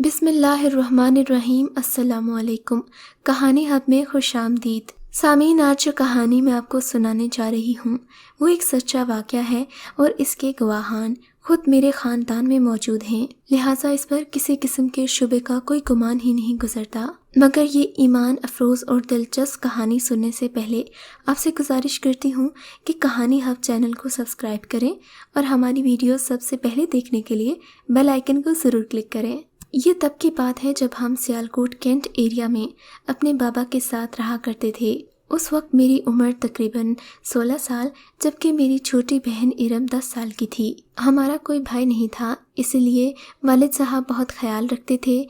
بسم اللہ الرحمن الرحیم۔ السلام علیکم۔ کہانی ہب میں خوش آمدید۔ سامعین، آج جو کہانی میں آپ کو سنانے جا رہی ہوں وہ ایک سچا واقعہ ہے اور اس کے گواہان خود میرے خاندان میں موجود ہیں، لہٰذا اس پر کسی قسم کے شبے کا کوئی گمان ہی نہیں گزرتا۔ مگر یہ ایمان افروز اور دلچسپ کہانی سننے سے پہلے آپ سے گزارش کرتی ہوں کہ کہانی ہب چینل کو سبسکرائب کریں اور ہماری ویڈیو سب سے پہلے دیکھنے کے لیے بیل آئیکن کو ضرور کلک کریں۔ یہ تب کی بات ہے جب ہم سیالکوٹ کینٹ ایریا میں اپنے بابا کے ساتھ رہا کرتے تھے۔ اس وقت میری عمر تقریباً 16 سال جبکہ میری چھوٹی بہن ارم 10 سال کی تھی۔ ہمارا کوئی بھائی نہیں تھا، اس لیے والد صاحب بہت خیال رکھتے تھے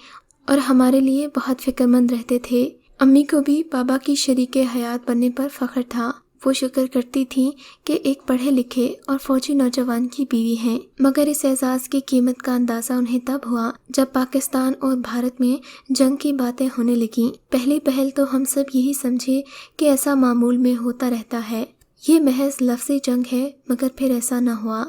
اور ہمارے لیے بہت فکر مند رہتے تھے۔ امی کو بھی بابا کی شریک حیات بننے پر فخر تھا۔ وہ شکر کرتی تھیں کہ ایک پڑھے لکھے اور فوجی نوجوان کی بیوی ہیں، مگر اس اعزاز کی قیمت کا اندازہ انہیں تب ہوا جب پاکستان اور بھارت میں جنگ کی باتیں ہونے لگیں۔ پہلی پہل تو ہم سب یہی سمجھے کہ ایسا معمول میں ہوتا رہتا ہے، یہ محض لفظی جنگ ہے، مگر پھر ایسا نہ ہوا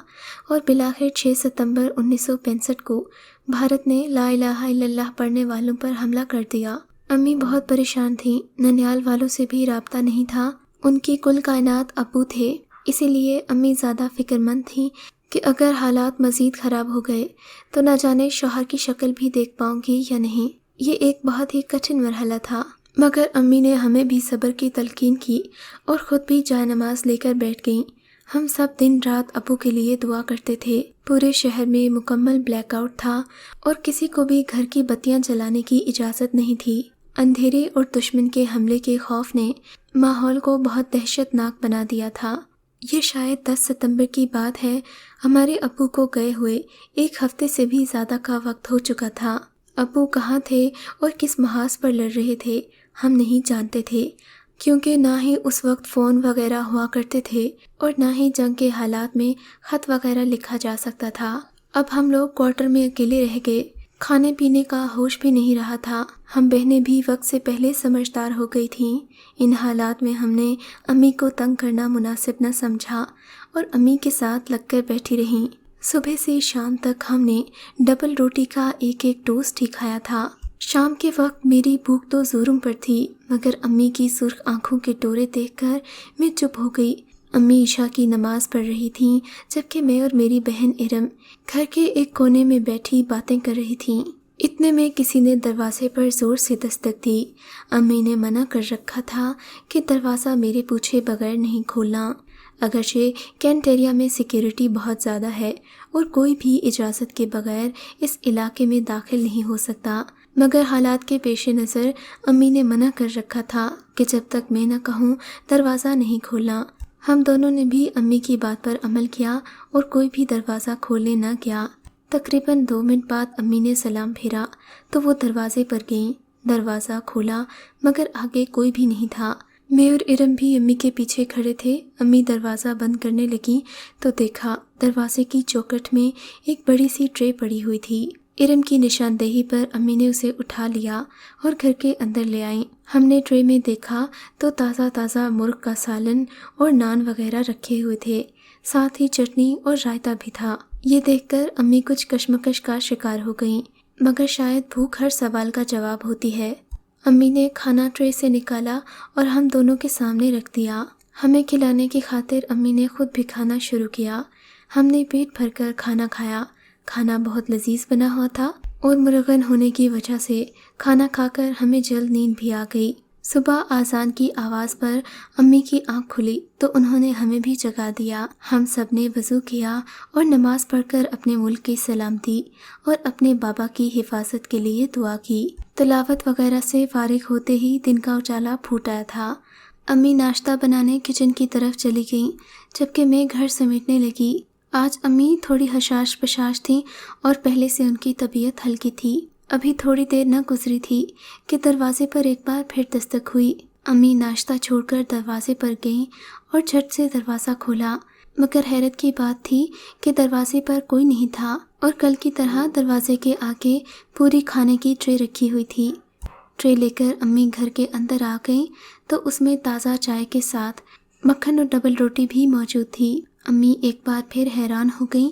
اور بالآخر 6 ستمبر 1965 کو بھارت نے لا الہ الا اللہ پڑھنے والوں پر حملہ کر دیا۔ امی بہت پریشان تھیں، ننیال والوں سے بھی رابطہ نہیں تھا، ان کی کل کائنات ابو تھے، اسی لیے امی زیادہ فکر مند تھیں کہ اگر حالات مزید خراب ہو گئے تو نہ جانے شوہر کی شکل بھی دیکھ پاؤں گی یا نہیں۔ یہ ایک بہت ہی کٹھن مرحلہ تھا، مگر امی نے ہمیں بھی صبر کی تلقین کی اور خود بھی جائے نماز لے کر بیٹھ گئیں۔ ہم سب دن رات ابو کے لیے دعا کرتے تھے۔ پورے شہر میں مکمل بلیک آؤٹ تھا اور کسی کو بھی گھر کی بتیاں جلانے کی اجازت نہیں تھی۔ اندھیرے اور دشمن کے حملے کے خوف نے ماحول کو بہت دہشت ناک بنا دیا تھا۔ یہ شاید 10 ستمبر کی بات ہے، ہمارے ابو کو گئے ہوئے ایک ہفتے سے بھی زیادہ کا وقت ہو چکا تھا۔ ابو کہاں تھے اور کس محاذ پر لڑ رہے تھے ہم نہیں جانتے تھے، کیونکہ نہ ہی اس وقت فون وغیرہ ہوا کرتے تھے اور نہ ہی جنگ کے حالات میں خط وغیرہ لکھا جا سکتا تھا۔ اب ہم لوگ کوارٹر میں اکیلے رہ گئے، کھانے پینے کا ہوش بھی نہیں رہا تھا۔ ہم بہنیں بھی وقت سے پہلے سمجھدار ہو گئی تھیں۔ ان حالات میں ہم نے امی کو تنگ کرنا مناسب نہ سمجھا اور امی کے ساتھ لگ کر بیٹھی رہیں۔ صبح سے شام تک ہم نے ڈبل روٹی کا ایک ایک ٹوسٹ ہی کھایا تھا۔ شام کے وقت میری بھوک تو زوروں پر تھی، مگر امی کی سرخ آنکھوں کے ڈورے دیکھ کر میں چپ ہو گئی۔ امی عشاء کی نماز پڑھ رہی تھیں جبکہ میں اور میری بہن ارم گھر کے ایک کونے میں بیٹھی باتیں کر رہی تھیں۔ اتنے میں کسی نے دروازے پر زور سے دستک دی۔ امی نے منع کر رکھا تھا کہ دروازہ میرے پوچھے بغیر نہیں کھولنا، اگرچہ کینٹ ایریا میں سیکیورٹی بہت زیادہ ہے اور کوئی بھی اجازت کے بغیر اس علاقے میں داخل نہیں ہو سکتا، مگر حالات کے پیش نظر امی نے منع کر رکھا تھا کہ جب تک میں نہ کہوں دروازہ نہیں کھولنا۔ ہم دونوں نے بھی امی کی بات پر عمل کیا اور کوئی بھی دروازہ کھولنے نہ گیا۔ تقریباً 2 منٹ بعد امی نے سلام پھیرا تو وہ دروازے پر گئیں۔ دروازہ کھولا مگر آگے کوئی بھی نہیں تھا۔ میں اور ارم بھی امی کے پیچھے کھڑے تھے۔ امی دروازہ بند کرنے لگیں تو دیکھا دروازے کی چوکھٹ میں ایک بڑی سی ٹرے پڑی ہوئی تھی۔ ارم کی نشاندہی پر امی نے اسے اٹھا لیا اور گھر کے اندر لے آئیں۔ ہم نے ٹرے میں دیکھا تو تازہ تازہ مرغ کا سالن اور نان وغیرہ رکھے ہوئے تھے، ساتھ ہی چٹنی اور رائتہ بھی تھا۔ یہ دیکھ کر امی کچھ کشمکش کا شکار ہو گئیں، مگر شاید بھوک ہر سوال کا جواب ہوتی ہے۔ امی نے کھانا ٹرے سے نکالا اور ہم دونوں کے سامنے رکھ دیا۔ ہمیں کھلانے کی خاطر امی نے خود بھی کھانا شروع کیا۔ ہم نے پیٹ بھر کر کھانا کھایا۔ کھانا بہت لذیذ بنا ہوا تھا اور مرغن ہونے کی وجہ سے کھانا کھا کر ہمیں جلد نیند بھی آ گئی۔ صبح اذان کی آواز پر امی کی آنکھ کھلی تو انہوں نے ہمیں بھی جگا دیا۔ ہم سب نے وضو کیا اور نماز پڑھ کر اپنے ملک کی سلامتی اور اپنے بابا کی حفاظت کے لیے دعا کی۔ تلاوت وغیرہ سے فارغ ہوتے ہی دن کا اجالا پھوٹ آیا تھا۔ امی ناشتہ بنانے کچن کی طرف چلی گئیں جبکہ میں گھر سمیٹنے لگی۔ آج امی تھوڑی حشاش پشاش تھیں اور پہلے سے ان کی طبیعت ہلکی تھی۔ ابھی تھوڑی دیر نہ گزری تھی کہ دروازے پر ایک بار پھر دستک ہوئی۔ امی ناشتہ چھوڑ کر دروازے پر گئیں اور جھٹ سے دروازہ کھولا، مگر حیرت کی بات تھی کہ دروازے پر کوئی نہیں تھا اور کل کی طرح دروازے کے آگے پوری کھانے کی ٹرے رکھی ہوئی تھی۔ ٹرے لے کر امی گھر کے اندر آ گئیں تو اس میں تازہ چائے کے ساتھ مکھن اور ڈبل روٹی بھی موجود تھی۔ امی ایک بار پھر حیران ہو گئیں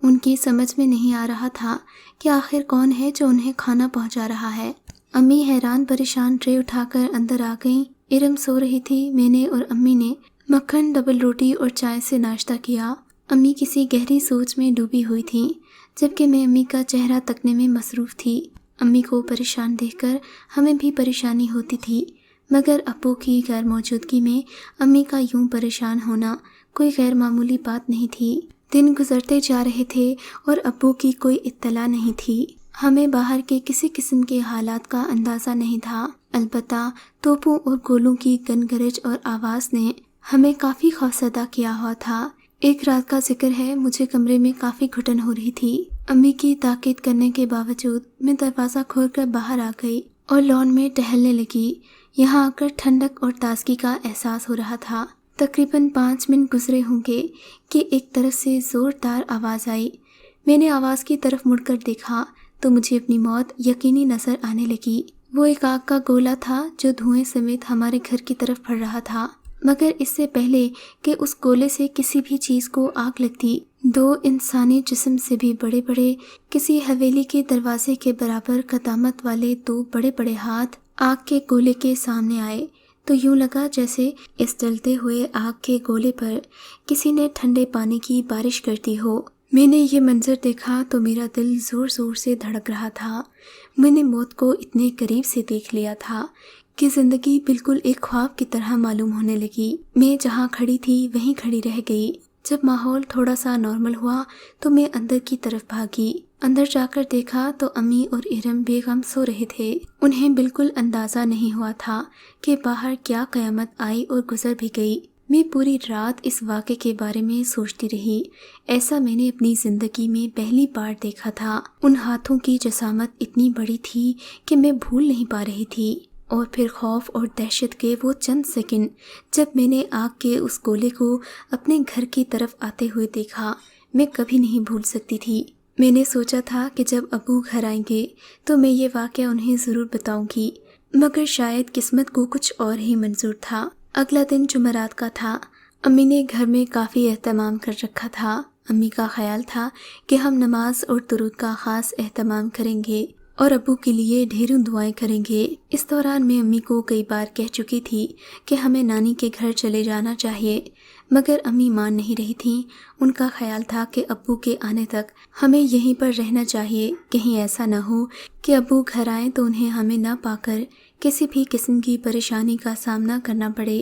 ان کی سمجھ میں نہیں آ رہا تھا کہ آخر کون ہے جو انہیں کھانا پہنچا رہا ہے۔ امی حیران پریشان ٹرے اٹھا کر اندر آ گئیں۔ ارم سو رہی تھی۔ میں نے اور امی نے مکھن، ڈبل روٹی اور چائے سے ناشتہ کیا۔ امی کسی گہری سوچ میں ڈوبی ہوئی تھیں، جبکہ میں امی کا چہرہ تکنے میں مصروف تھی۔ امی کو پریشان دیکھ کر ہمیں بھی پریشانی ہوتی تھی، مگر ابو کی غیر موجودگی میں امی کا یوں پریشان ہونا کوئی غیر معمولی بات نہیں تھی۔ دن گزرتے جا رہے تھے اور ابو کی کوئی اطلاع نہیں تھی۔ ہمیں باہر کے کسی قسم کے حالات کا اندازہ نہیں تھا، البتہ توپوں اور گولوں کی گنگرج اور آواز نے ہمیں کافی خوفزدہ کیا ہوا تھا۔ ایک رات کا ذکر ہے، مجھے کمرے میں کافی گھٹن ہو رہی تھی۔ امی کی تاکید کرنے کے باوجود میں دروازہ کھول کر باہر آ گئی اور لان میں ٹہلنے لگی۔ یہاں آ کر ٹھنڈک اور تازگی کا احساس ہو رہا تھا۔ تقریباً 5 منٹ گزرے ہوں گے کہ ایک طرف سے زوردار آواز آئی۔ میں نے آواز کی طرف مڑ کر دیکھا تو مجھے اپنی موت یقینی نظر آنے لگی۔ وہ ایک آگ کا گولا تھا جو دھوئیں سمیت ہمارے گھر کی طرف بڑھ رہا تھا، مگر اس سے پہلے کہ اس گولے سے کسی بھی چیز کو آگ لگتی، 2 انسانی جسم سے بھی بڑے بڑے، کسی حویلی کے دروازے کے برابر قدامت والے 2 بڑے بڑے ہاتھ آگ کے گولے کے سامنے آئے تو یوں لگا جیسے اس جلتے ہوئے آگ کے گولے پر کسی نے ٹھنڈے پانی کی بارش کر دی ہو۔ میں نے یہ منظر دیکھا تو میرا دل زور زور سے دھڑک رہا تھا۔ میں نے موت کو اتنے قریب سے دیکھ لیا تھا کہ زندگی بالکل ایک خواب کی طرح معلوم ہونے لگی۔ میں جہاں کھڑی تھی وہیں کھڑی رہ گئی۔ جب ماحول تھوڑا سا نارمل ہوا تو میں اندر کی طرف بھاگی۔ اندر جا کر دیکھا تو امی اور ارم بے غم سو رہے تھے۔ انہیں بالکل اندازہ نہیں ہوا تھا کہ باہر کیا قیامت آئی اور گزر بھی گئی۔ میں پوری رات اس واقعے کے بارے میں سوچتی رہی۔ ایسا میں نے اپنی زندگی میں پہلی بار دیکھا تھا۔ ان ہاتھوں کی جسامت اتنی بڑی تھی کہ میں بھول نہیں پا رہی تھی۔ اور پھر خوف اور دہشت کے وہ چند سیکنڈ جب میں نے آگ کے اس گولے کو اپنے گھر کی طرف آتے ہوئے دیکھا، میں کبھی نہیں بھول سکتی تھی۔ میں نے سوچا تھا کہ جب ابو گھر آئیں گے تو میں یہ واقعہ انہیں ضرور بتاؤں گی، مگر شاید قسمت کو کچھ اور ہی منظور تھا۔ اگلا دن جمعرات کا تھا۔ امی نے گھر میں کافی اہتمام کر رکھا تھا۔ امی کا خیال تھا کہ ہم نماز اور درود کا خاص اہتمام کریں گے اور ابو کے لیے ڈھیروں دعائیں کریں گے۔ اس دوران میں امی کو کئی بار کہہ چکی تھی کہ ہمیں نانی کے گھر چلے جانا چاہیے، مگر امی مان نہیں رہی تھیں۔ ان کا خیال تھا کہ ابو کے آنے تک ہمیں یہیں پر رہنا چاہیے، کہیں ایسا نہ ہو کہ ابو گھر آئیں تو انہیں ہمیں نہ پا کر کسی بھی قسم کی پریشانی کا سامنا کرنا پڑے۔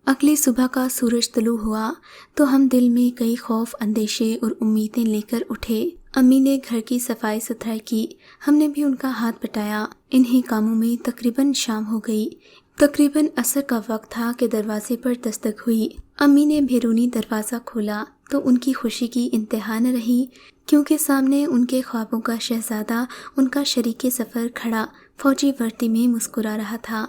اگلی صبح کا سورج طلوع ہوا تو ہم دل میں کئی خوف، اندیشے اور امیدیں لے کر اٹھے۔ امی نے گھر کی صفائی ستھرائی کی، ہم نے بھی ان کا ہاتھ بٹایا۔ انہی کاموں میں تقریباً شام ہو گئی۔ تقریباً عصر کا وقت تھا کہ دروازے پر دستک ہوئی۔ امی نے بیرونی دروازہ کھولا تو ان کی خوشی کی انتہا نہ رہی، کیونکہ سامنے ان کے خوابوں کا شہزادہ، ان کا شریک سفر کھڑا فوجی وردی میں مسکرا رہا تھا۔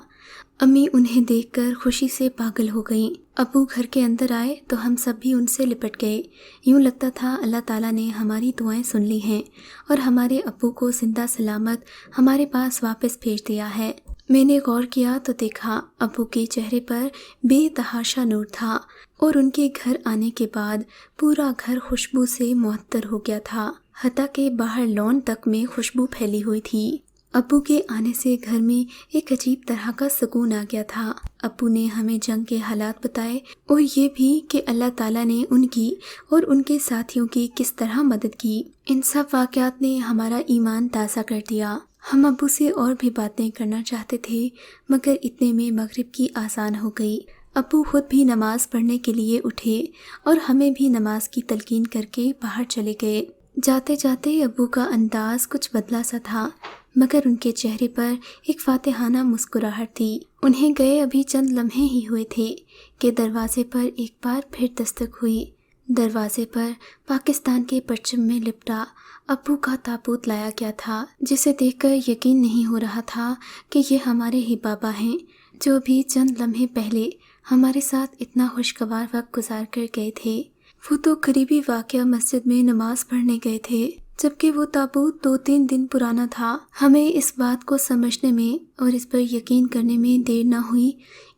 امی انہیں دیکھ کر خوشی سے پاگل ہو گئیں۔ ابو گھر کے اندر آئے تو ہم سب بھی ان سے لپٹ گئے۔ یوں لگتا تھا اللہ تعالیٰ نے ہماری دعائیں سن لی ہیں اور ہمارے ابو کو زندہ سلامت ہمارے پاس واپس بھیج دیا ہے۔ میں نے غور کیا تو دیکھا ابو کے چہرے پر بے تحاشا نور تھا اور ان کے گھر آنے کے بعد پورا گھر خوشبو سے معطر ہو گیا تھا، حتیٰ کہ باہر لان تک میں خوشبو پھیلی ہوئی تھی۔ ابو کے آنے سے گھر میں ایک عجیب طرح کا سکون آ گیا تھا۔ ابو نے ہمیں جنگ کے حالات بتائے اور یہ بھی کہ اللہ تعالیٰ نے ان کی اور ان کے ساتھیوں کی کس طرح مدد کی۔ ان سب واقعات نے ہمارا ایمان تازہ کر دیا۔ ہم ابو سے اور بھی باتیں کرنا چاہتے تھے، مگر اتنے میں مغرب کی آذان ہو گئی۔ ابو خود بھی نماز پڑھنے کے لیے اٹھے اور ہمیں بھی نماز کی تلقین کر کے باہر چلے گئے۔ جاتے جاتے ابو کا انداز کچھ بدلا سا تھا، مگر ان کے چہرے پر ایک فاتحانہ مسکراہٹ تھی۔ انہیں گئے ابھی چند لمحے ہی ہوئے تھے کہ دروازے پر ایک بار پھر دستک ہوئی۔ دروازے پر پاکستان کے پرچم میں لپٹا ابو کا تابوت لایا گیا تھا، جسے دیکھ کر یقین نہیں ہو رہا تھا کہ یہ ہمارے ہی بابا ہیں، جو بھی چند لمحے پہلے ہمارے ساتھ اتنا خوشگوار وقت گزار کر گئے تھے۔ وہ تو قریبی واقعہ مسجد میں نماز پڑھنے گئے تھے، جبکہ وہ تابوت 2-3 دن پرانا تھا۔ ہمیں اس بات کو سمجھنے میں اور اس پر یقین کرنے میں دیر نہ ہوئی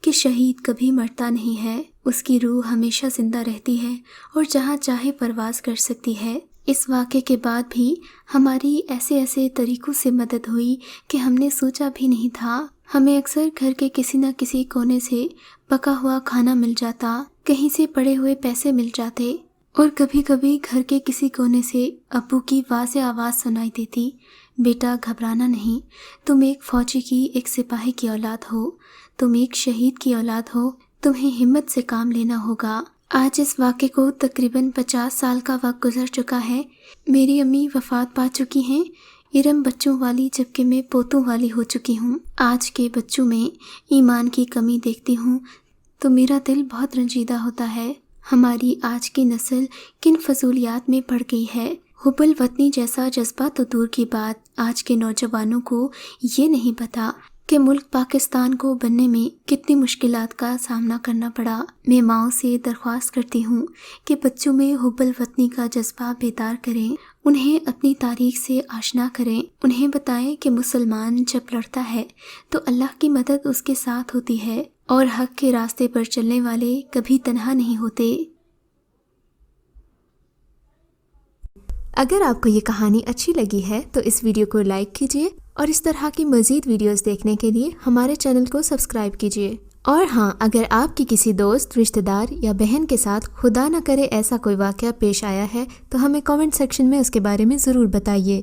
کہ شہید کبھی مرتا نہیں ہے، اس کی روح ہمیشہ زندہ رہتی ہے اور جہاں چاہے پرواز کر سکتی ہے۔ اس واقعے کے بعد بھی ہماری ایسے طریقوں سے مدد ہوئی کہ ہم نے سوچا بھی نہیں تھا۔ ہمیں اکثر گھر کے کسی نہ کسی کونے سے پکا ہوا کھانا مل جاتا، کہیں سے پڑے ہوئے پیسے مل جاتے، اور کبھی کبھی گھر کے کسی کونے سے ابو کی واضح آواز سنائی دیتی، بیٹا گھبرانا نہیں، تم ایک فوجی کی، ایک سپاہی کی اولاد ہو، تم ایک شہید کی اولاد ہو، تمہیں ہمت سے کام لینا ہوگا۔ آج اس واقعے کو تقریباً 50 سال کا وقت گزر چکا ہے۔ میری امی وفات پا چکی ہیں، ارم بچوں والی، جبکہ میں پوتوں والی ہو چکی ہوں۔ آج کے بچوں میں ایمان کی کمی دیکھتی ہوں تو میرا دل بہت رنجیدہ ہوتا ہے۔ ہماری آج کی نسل کن فضولیات میں پڑ گئی ہے۔ حب الوطنی جیسا جذبہ تو دور کی بات، آج کے نوجوانوں کو یہ نہیں پتا کہ ملک پاکستان کو بننے میں کتنی مشکلات کا سامنا کرنا پڑا۔ میں ماؤں سے درخواست کرتی ہوں کہ بچوں میں حب الوطنی کا جذبہ بیدار کریں، انہیں اپنی تاریخ سے آشنا کریں، انہیں بتائیں کہ مسلمان جب لڑتا ہے تو اللہ کی مدد اس کے ساتھ ہوتی ہے، اور حق کے راستے پر چلنے والے کبھی تنہا نہیں ہوتے۔ اگر آپ کو یہ کہانی اچھی لگی ہے تو اس ویڈیو کو لائک کیجیے، اور اس طرح کی مزید ویڈیوز دیکھنے کے لیے ہمارے چینل کو سبسکرائب کیجیے۔ اور ہاں، اگر آپ کی کسی دوست، رشتہ دار یا بہن کے ساتھ خدا نہ کرے ایسا کوئی واقعہ پیش آیا ہے تو ہمیں کامنٹ سیکشن میں اس کے بارے میں ضرور بتائیے۔